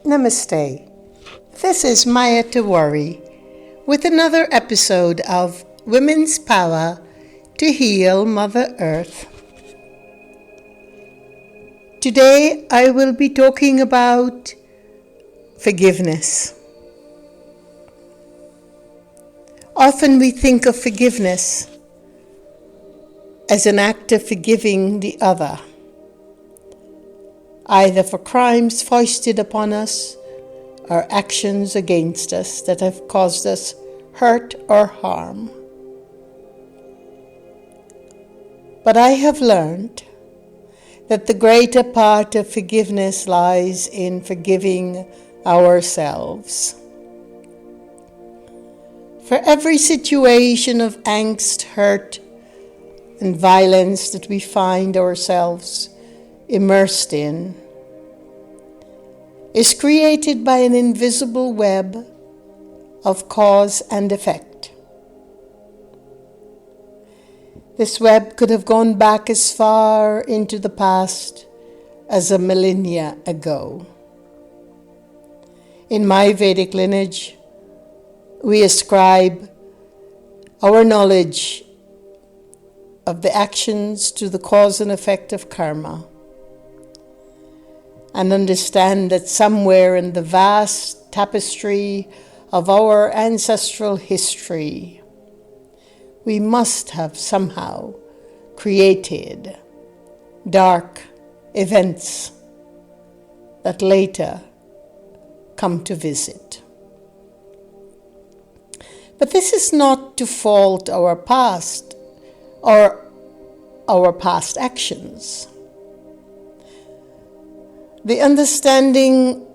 Namaste. This is Maya Tawari with another episode of Women's Power to Heal Mother Earth. Today I will be talking about forgiveness. Often we think of forgiveness as an act of forgiving the other, either for crimes foisted upon us or actions against us that have caused us hurt or harm. But I have learned that the greater part of forgiveness lies in forgiving ourselves. For every situation of angst, hurt, and violence that we find ourselves immersed in is created by an invisible web of cause and effect. This web could have gone back as far into the past as a millennia ago. In my Vedic lineage, we ascribe our knowledge of the actions to the cause and effect of karma, and understand that somewhere in the vast tapestry of our ancestral history, we must have somehow created dark events that later come to visit. But this is not to fault our past or our past actions. The understanding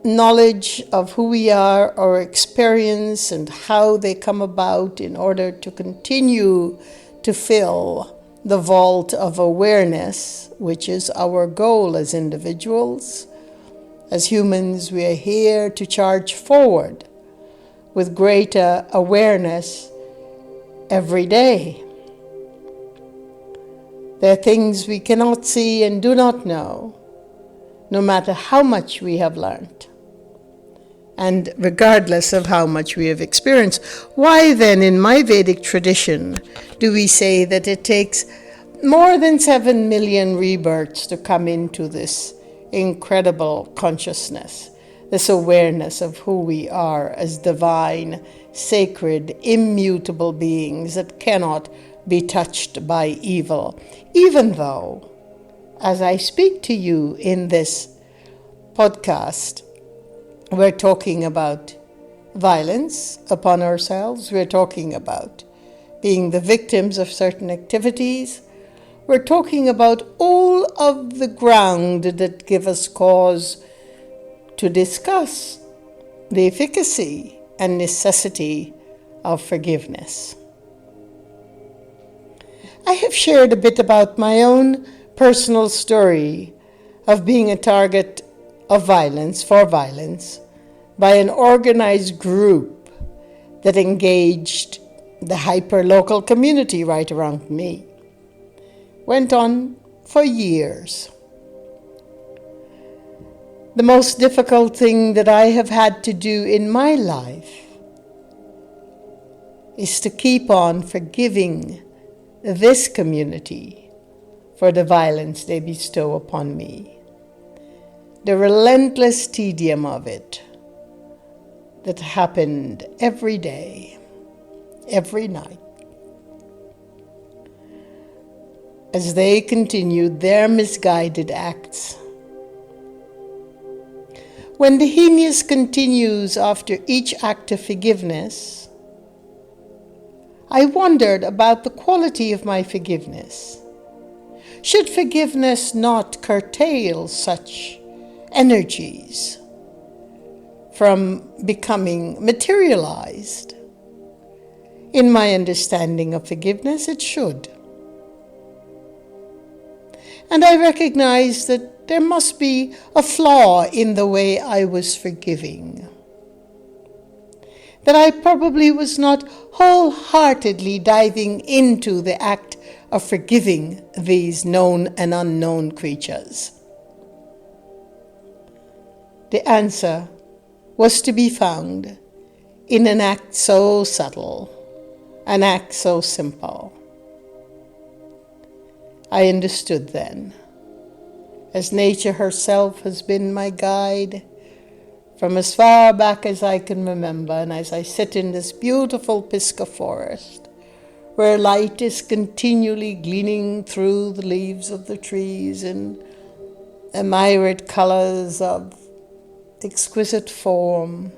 knowledge of who we are, our experience, and how they come about in order to continue to fill the vault of awareness, which is our goal as individuals. As humans, we are here to charge forward with greater awareness every day. There are things we cannot see and do not know, no matter how much we have learned, and regardless of how much we have experienced. Why then, in my Vedic tradition, do we say that it takes more than 7 million rebirths to come into this incredible consciousness, this awareness of who we are as divine, sacred, immutable beings that cannot be touched by evil, even though, as I speak to you in this podcast, we're talking about violence upon ourselves. We're talking about being the victims of certain activities. We're talking about all of the ground that give us cause to discuss the efficacy and necessity of forgiveness. I have shared a bit about my own personal story of being a target of violence by an organized group that engaged the hyper-local community right around me. Went on for years. The most difficult thing that I have had to do in my life is to keep on forgiving this community for the violence they bestow upon me. The relentless tedium of it that happened every day, every night, as they continued their misguided acts. When the heinous continues after each act of forgiveness, I wondered about the quality of my forgiveness. Should forgiveness not curtail such energies from becoming materialized? In my understanding of forgiveness, it should. And I recognize that there must be a flaw in the way I was forgiving. That I probably was not wholeheartedly diving into the act of forgiving these known and unknown creatures. The answer was to be found in an act so subtle, an act so simple. I understood then, as nature herself has been my guide from as far back as I can remember, and as I sit in this beautiful pisca forest, where light is continually gleaming through the leaves of the trees in a myriad colors of exquisite form,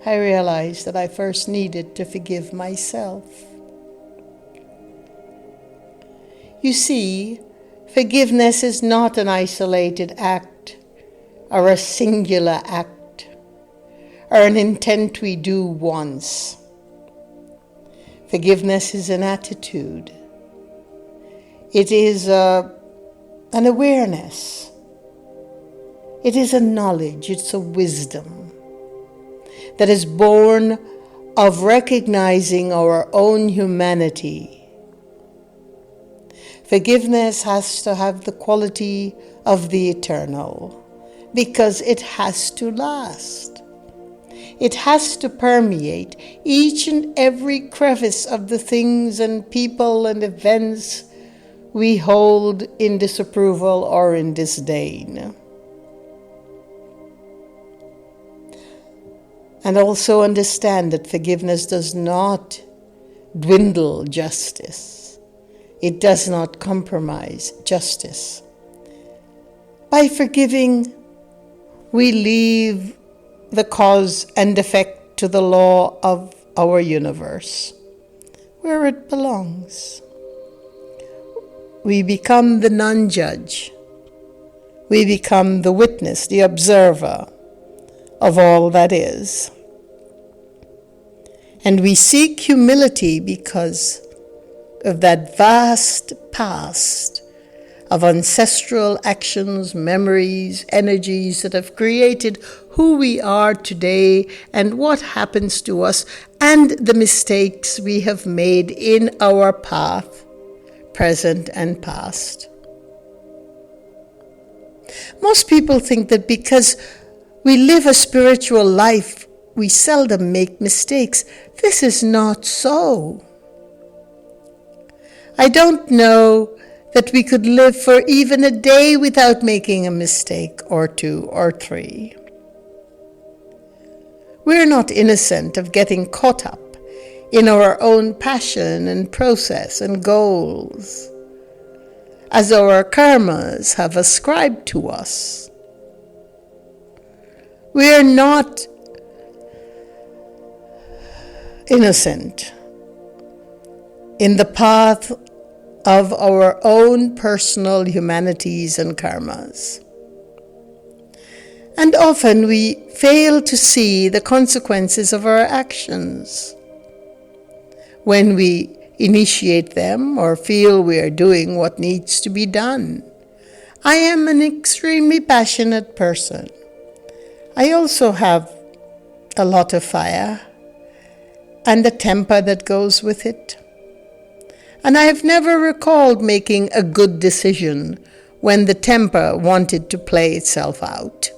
I realized that I first needed to forgive myself. You see, forgiveness is not an isolated act or a singular act or an intent we do once. Forgiveness is an attitude. It is an awareness. It is a knowledge, it's a wisdom that is born of recognizing our own humanity. Forgiveness has to have the quality of the eternal because it has to last. It has to permeate each and every crevice of the things and people and events we hold in disapproval or in disdain. And also understand that forgiveness does not dwindle justice. It does not compromise justice. By forgiving, we leave the cause and effect to the law of our universe, where it belongs. We become the non-judge. We become the witness, the observer of all that is. And we seek humility because of that vast past of ancestral actions, memories, energies that have created who we are today and what happens to us and the mistakes we have made in our path, present and past. Most people think that because we live a spiritual life, we seldom make mistakes. This is not so. I don't know that we could live for even a day without making a mistake or two or three. We're not innocent of getting caught up in our own passion and process and goals, as our karmas have ascribed to us. We're not innocent in the path of our own personal humanities and karmas. And often we fail to see the consequences of our actions when we initiate them or feel we are doing what needs to be done. I am an extremely passionate person. I also have a lot of fire and the temper that goes with it. And I have never recalled making a good decision when the temper wanted to play itself out.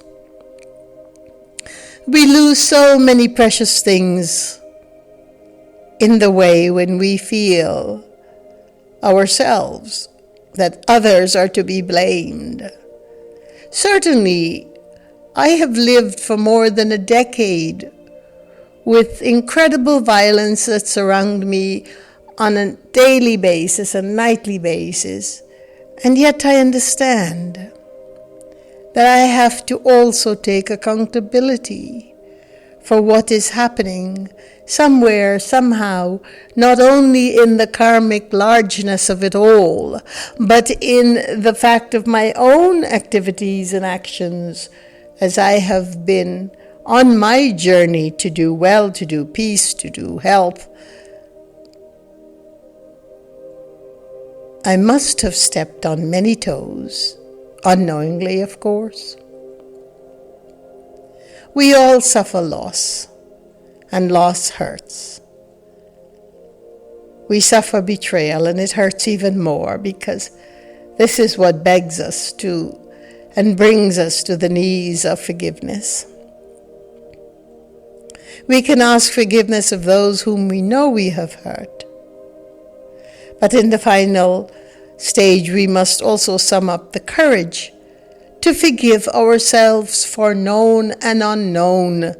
We lose so many precious things in the way when we feel ourselves that others are to be blamed. Certainly, I have lived for more than a decade with incredible violence that surround me on a daily basis and nightly basis, and yet I understand that I have to also take accountability for what is happening somewhere, somehow, not only in the karmic largeness of it all, but in the fact of my own activities and actions as I have been on my journey to do well, to do peace, to do health. I must have stepped on many toes, unknowingly, of course. We all suffer loss, and loss hurts. We suffer betrayal, and it hurts even more because this is what begs us to and brings us to the knees of forgiveness. We can ask forgiveness of those whom we know we have hurt. But in the final stage, we must also sum up the courage to forgive ourselves for known and unknown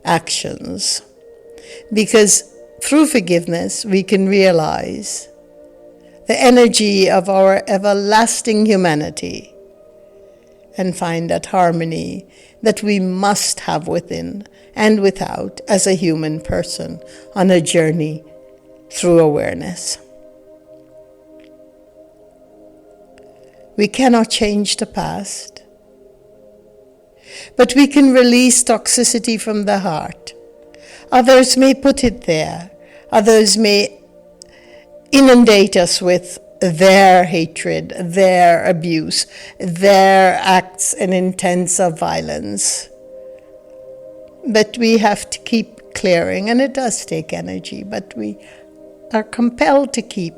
actions. Because through forgiveness, we can realize the energy of our everlasting humanity and find that harmony that we must have within and without as a human person on a journey through awareness. We cannot change the past, but we can release toxicity from the heart. Others may put it there. Others may inundate us with their hatred, their abuse, their acts and intents of violence. But we have to keep clearing, and it does take energy, but we are compelled to keep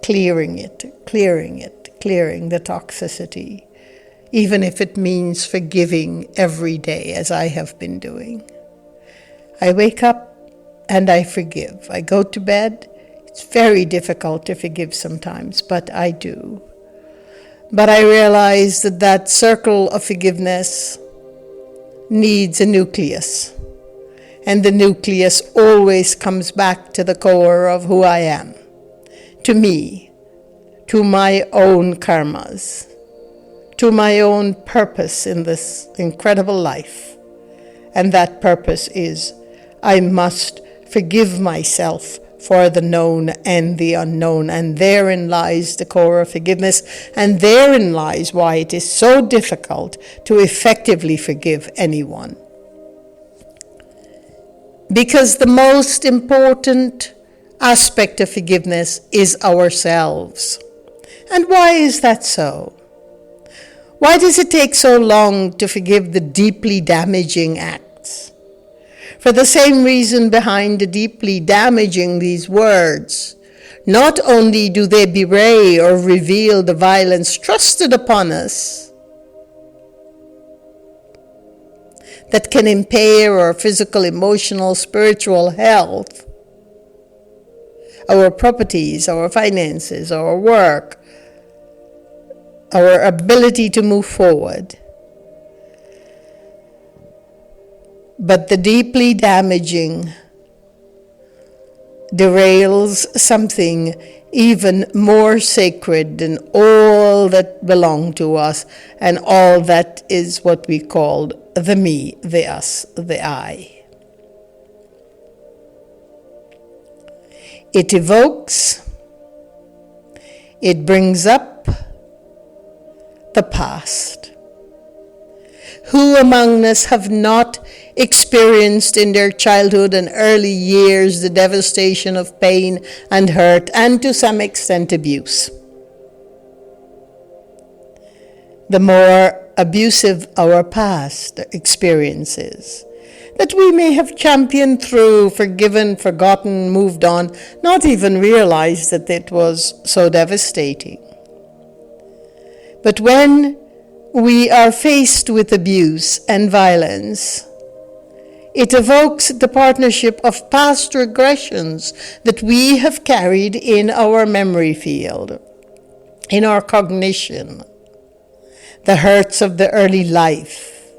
clearing the toxicity, even if it means forgiving every day, as I have been doing. I wake up and I forgive. I go to bed. It's very difficult to forgive sometimes, but I do. But I realize that that circle of forgiveness needs a nucleus. And the nucleus always comes back to the core of who I am, to me, to my own karmas, to my own purpose in this incredible life. And that purpose is, I must forgive myself for the known and the unknown. And therein lies the core of forgiveness. And therein lies why it is so difficult to effectively forgive anyone. Because the most important aspect of forgiveness is ourselves. And why is that so? Why does it take so long to forgive the deeply damaging acts? For the same reason behind the deeply damaging these words. Not only do they betray or reveal the violence trusted upon us that can impair our physical, emotional, spiritual health, our properties, our finances, our work, our ability to move forward. But the deeply damaging derails something even more sacred than all that belong to us and all that is what we call the me, the us, the I. It evokes, it brings up the past. Who among us have not experienced in their childhood and early years the devastation of pain and hurt and to some extent abuse? The more abusive our past experiences, that we may have championed through, forgiven, forgotten, moved on, not even realized that it was so devastating. But when we are faced with abuse and violence, it evokes the partnership of past regressions that we have carried in our memory field, in our cognition, the hurts of the early life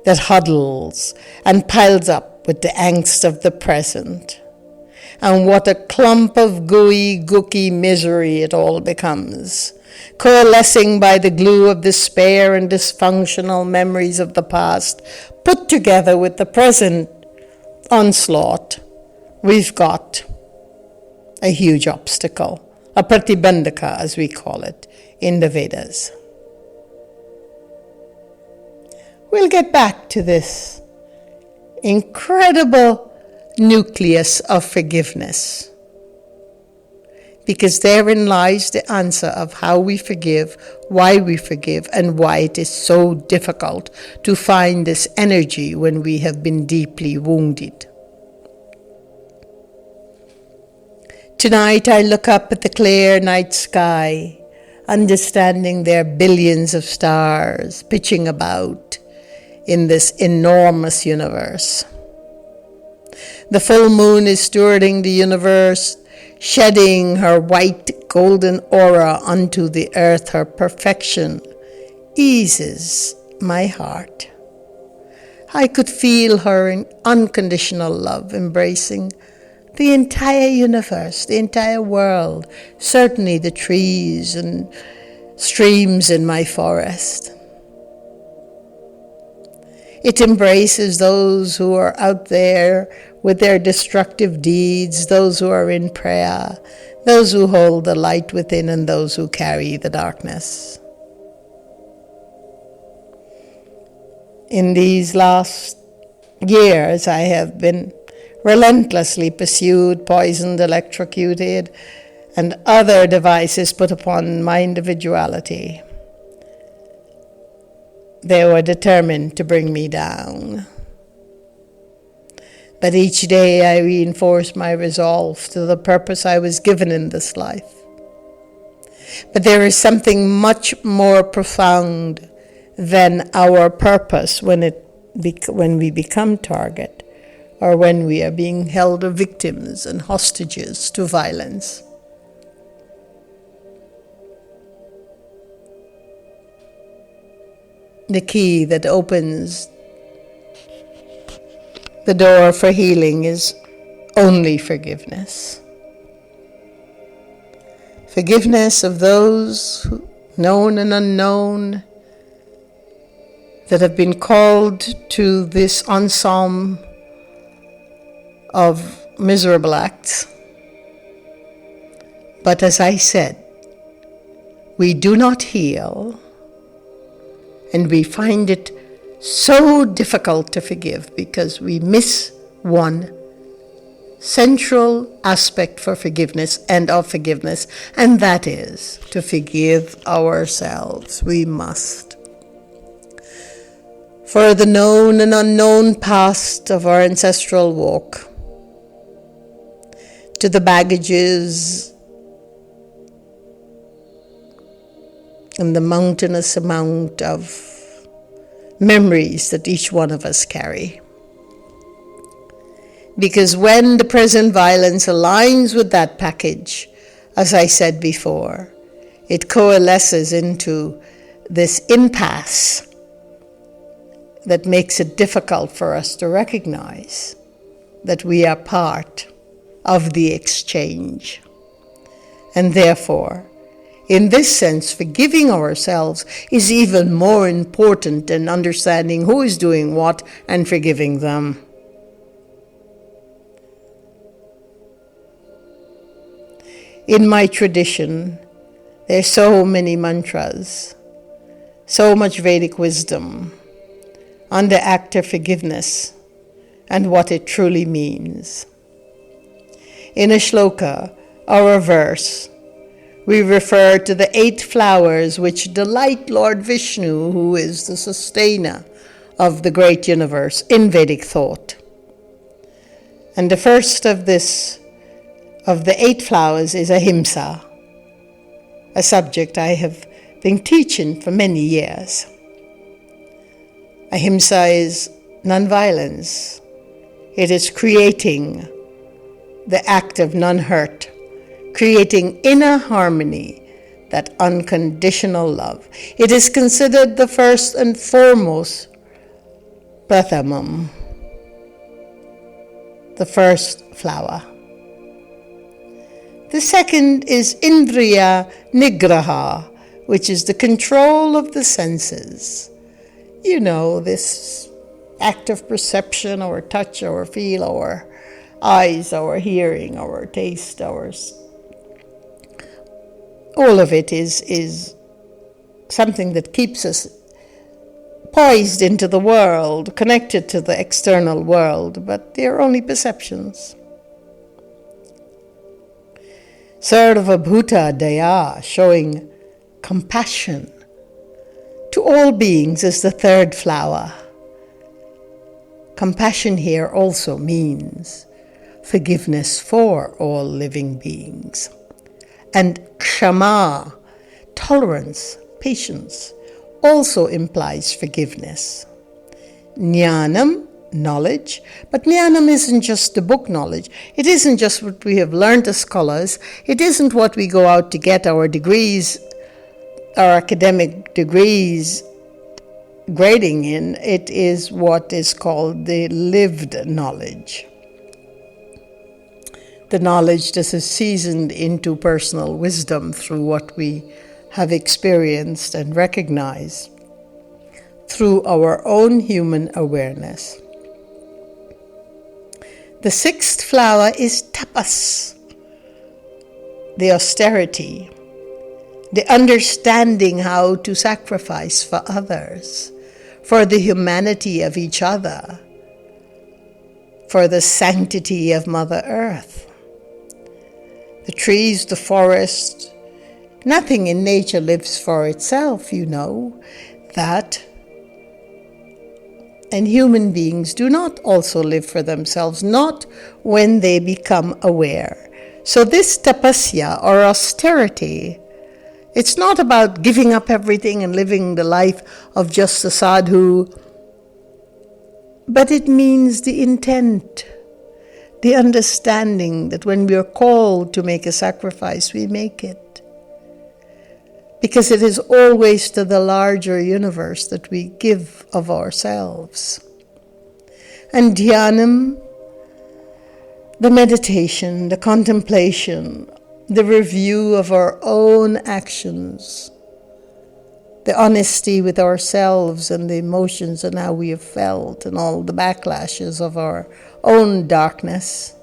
that huddles and piles up with the angst of the present. And what a clump of gooey, gooky misery it all becomes, coalescing by the glue of despair and dysfunctional memories of the past, put together with the present onslaught. We've got a huge obstacle, a pratibandhaka as we call it in the Vedas. We'll get back to this incredible nucleus of forgiveness, because therein lies the answer of how we forgive, why we forgive, and why it is so difficult to find this energy when we have been deeply wounded. Tonight I look up at the clear night sky understanding there are billions of stars pitching about in this enormous universe. The full moon is stewarding the universe, shedding her white golden aura onto the earth. Her perfection eases my heart. I could feel her in unconditional love embracing the entire universe, the entire world, certainly the trees and streams in my forest. It embraces those who are out there with their destructive deeds, those who are in prayer, those who hold the light within, and those who carry the darkness. In these last years, I have been relentlessly pursued, poisoned, electrocuted, and other devices put upon my individuality. They were determined to bring me down. But each day I reinforced my resolve to the purpose I was given in this life. But there is something much more profound than our purpose when we become target, or when we are being held as victims and hostages to violence. The key that opens the door for healing is only forgiveness. Forgiveness of those known and unknown that have been called to this ensemble of miserable acts. But as I said, we do not heal, and we find it so difficult to forgive because we miss one central aspect for forgiveness and of forgiveness, and that is to forgive ourselves. We must. For the known and unknown past of our ancestral walk, to the baggages and the mountainous amount of memories that each one of us carry. Because when the present violence aligns with that package, as I said before, it coalesces into this impasse that makes it difficult for us to recognize that we are part of the exchange. And therefore, in this sense, forgiving ourselves is even more important than understanding who is doing what and forgiving them. In my tradition, there's so many mantras, so much Vedic wisdom on the act of forgiveness and what it truly means. In a shloka, or a verse, we refer to the 8 flowers which delight Lord Vishnu, who is the sustainer of the great universe in Vedic thought. And the first of the 8 flowers is ahimsa, a subject I have been teaching for many years. Ahimsa is nonviolence. It is creating the act of non-hurt, creating inner harmony, that unconditional love. It is considered the first and foremost prathamam, the first flower. The second is indriya nigraha, which is the control of the senses. You know, this act of perception, our touch, our feel, our eyes, our hearing, our taste, all of it is something that keeps us poised into the world, connected to the external world, but they are only perceptions. Sarva Bhuta Daya, showing compassion to all beings, is the third flower. Compassion here also means forgiveness for all living beings. And Kshama, tolerance, patience, also implies forgiveness. Jnanam, knowledge, but jnanam isn't just the book knowledge. It isn't just what we have learned as scholars. It isn't what we go out to get our degrees, our academic degrees grading in. It is what is called the lived knowledge. The knowledge that is seasoned into personal wisdom through what we have experienced and recognized through our own human awareness. The sixth flower is tapas, the austerity, the understanding how to sacrifice for others, for the humanity of each other, for the sanctity of Mother Earth. The trees, the forest, nothing in nature lives for itself, you know that. And human beings do not also live for themselves, not when they become aware. So this tapasya, or austerity, it's not about giving up everything and living the life of just a sadhu, but it means the intent, the understanding that when we are called to make a sacrifice, we make it. Because it is always to the larger universe that we give of ourselves. And dhyanam, the meditation, the contemplation, the review of our own actions, the honesty with ourselves and the emotions and how we have felt and all the backlashes of our own darkness,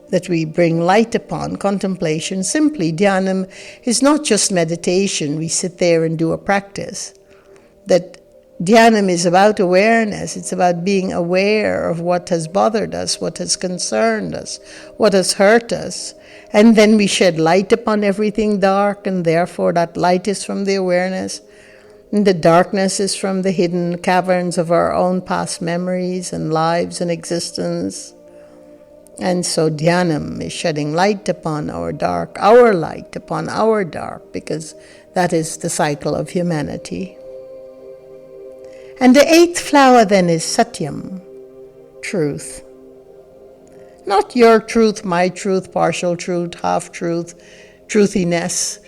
that we bring light upon. Contemplation, simply, dhyanam is not just meditation. We sit there and do a practice. That dhyanam is about awareness. It's about being aware of what has bothered us, what has concerned us, what has hurt us. And then we shed light upon everything dark, and therefore that light is from the awareness. And the darkness is from the hidden caverns of our own past memories and lives and existence. And so dhyanam is shedding light upon our dark, our light upon our dark, because that is the cycle of humanity. And the eighth flower then is satyam, truth. Not your truth, my truth, partial truth, half-truth, truthiness,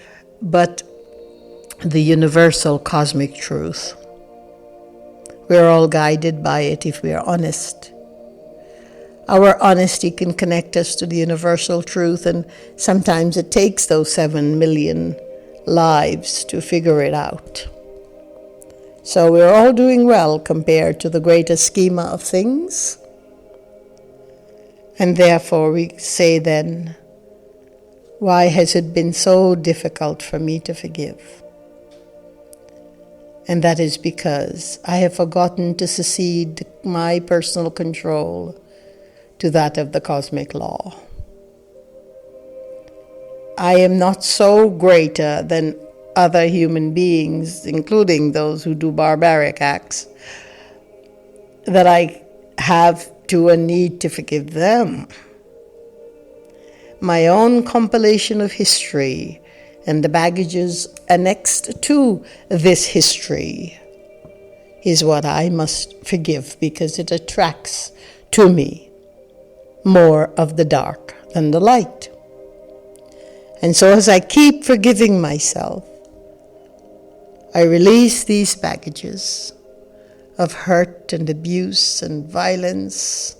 but the universal cosmic truth. We're all guided by it if we are honest. Our honesty can connect us to the universal truth, and sometimes it takes those 7 million lives to figure it out. So we're all doing well compared to the greater schema of things. And therefore we say then, why has it been so difficult for me to forgive? And that is because I have forgotten to cede my personal control to that of the cosmic law. I am not so greater than other human beings, including those who do barbaric acts, that I have to and need to forgive them. My own compilation of history and the baggages annexed to this history is what I must forgive, because it attracts to me more of the dark than the light. And so as I keep forgiving myself, I release these baggages of hurt and abuse and violence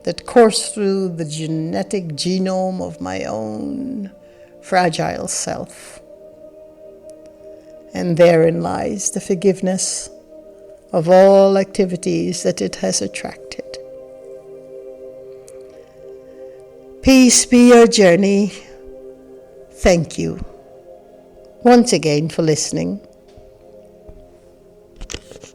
that course through the genetic genome of my own fragile self. And therein lies the forgiveness of all activities that it has attracted. Peace be your journey. Thank you once again for listening.